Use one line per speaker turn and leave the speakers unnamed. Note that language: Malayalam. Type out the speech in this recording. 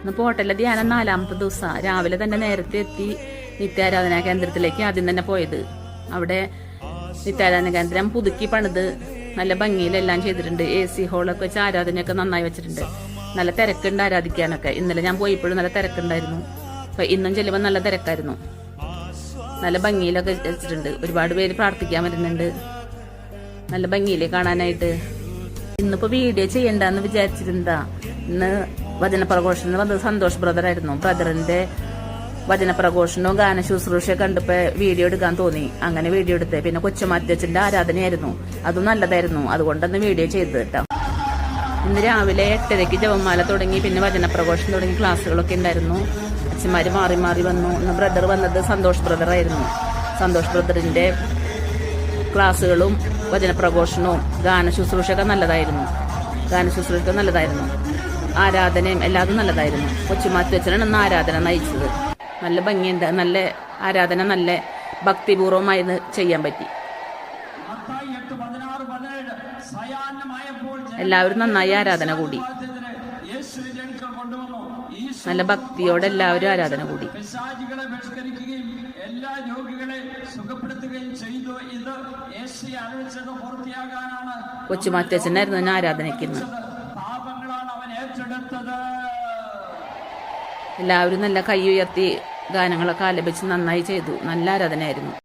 ഇന്നിപ്പോൾ ഹോട്ടലിലെ ധ്യാനം 4ാമത്തെ ദിവസം. രാവിലെ തന്നെ നേരത്തെ എത്തി നിത്യാരാധനാ കേന്ദ്രത്തിലേക്ക് ആദ്യം തന്നെ പോയത്. അവിടെ നിത്യാരാധന കേന്ദ്രം പുതുക്കി പണിത് നല്ല ഭംഗിയിലെല്ലാം ചെയ്തിട്ടുണ്ട്. AC ഹോളൊക്കെ വെച്ച് ആരാധനയൊക്കെ നന്നായി വെച്ചിട്ടുണ്ട്. നല്ല തിരക്കുണ്ട് ആരാധിക്കാനൊക്കെ. ഇന്നലെ ഞാൻ പോയപ്പോഴും നല്ല തിരക്കുണ്ടായിരുന്നു. അപ്പൊ ഇന്നും ചെല്ലുമ്പോൾ നല്ല തിരക്കായിരുന്നു. നല്ല ഭംഗിയിലൊക്കെ വെച്ചിട്ടുണ്ട്. ഒരുപാട് പേര് പ്രാർത്ഥിക്കാൻ വരുന്നുണ്ട്. നല്ല ഭംഗിയില് കാണാനായിട്ട്. ഇന്നിപ്പോ വീഡിയോ ചെയ്യണ്ടെന്ന് വിചാരിച്ചിരുന്നതാ. ഇന്ന് വചനപ്രഘോഷത്തിന് വന്നത് സന്തോഷ് ബ്രദറായിരുന്നു. ബ്രദറിന്റെ വചനപ്രഘോഷനവും ഗാന ശുശ്രൂഷയൊക്കെ കണ്ടപ്പോ വീഡിയോ എടുക്കാൻ തോന്നി. അങ്ങനെ വീഡിയോ എടുത്തേ. പിന്നെ കൊച്ചുമാത്യച്ഛന്റെ ആരാധനയായിരുന്നു. അതും നല്ലതായിരുന്നു. അതുകൊണ്ടൊന്ന് വീഡിയോ ചെയ്തത് കേട്ടോ. ഇന്ന് രാവിലെ 8:30 ജപമാല തുടങ്ങി. പിന്നെ വചനപ്രഘോഷം തുടങ്ങി. ക്ലാസ്സുകളൊക്കെ ഉണ്ടായിരുന്നു. അച്ഛന്മാര് മാറി മാറി വന്നു. ഇന്ന് ബ്രദർ വന്നത് സന്തോഷ് ബ്രദറായിരുന്നു. സന്തോഷ് ബ്രദറിന്റെ ക്ലാസ്സുകളും വചനപ്രഘോഷണവും ഗാന ശുശ്രൂഷയൊക്കെ നല്ലതായിരുന്നു. ആരാധനയും എല്ലാതും നല്ലതായിരുന്നു. കൊച്ചുമാത്യച്ഛനാണ് ഇന്ന് ആരാധന നയിച്ചത്. നല്ല ഭംഗിയുണ്ട്. നല്ല ആരാധന നല്ല ഭക്തിപൂർവമായി ചെയ്യാൻ പറ്റി. എല്ലാവരും നന്നായി ആരാധന കൂടി. നല്ല ഭക്തിയോടെ എല്ലാവരും ആരാധന കൂടി. എല്ലാ രോഗികളെ സുഖപ്പെടുത്തുകയും ചെയ്തു. ഇത് യേശുവെ അറിയിച്ചത് പൂർത്തിയാകാനാണ്. കൊച്ചുമാത്യച്ഛനായിരുന്നു ആരാധനയ്ക്കുന്നു. പാപങ്ങളാണ് അവൻ ഏറ്റെടുത്തത്. എല്ലാവരും നല്ല കൈ ഉയർത്തി ഗാനങ്ങളൊക്കെ ആലപിച്ച് നന്നായി ചെയ്തു. നല്ല ആരാധനയായിരുന്നു.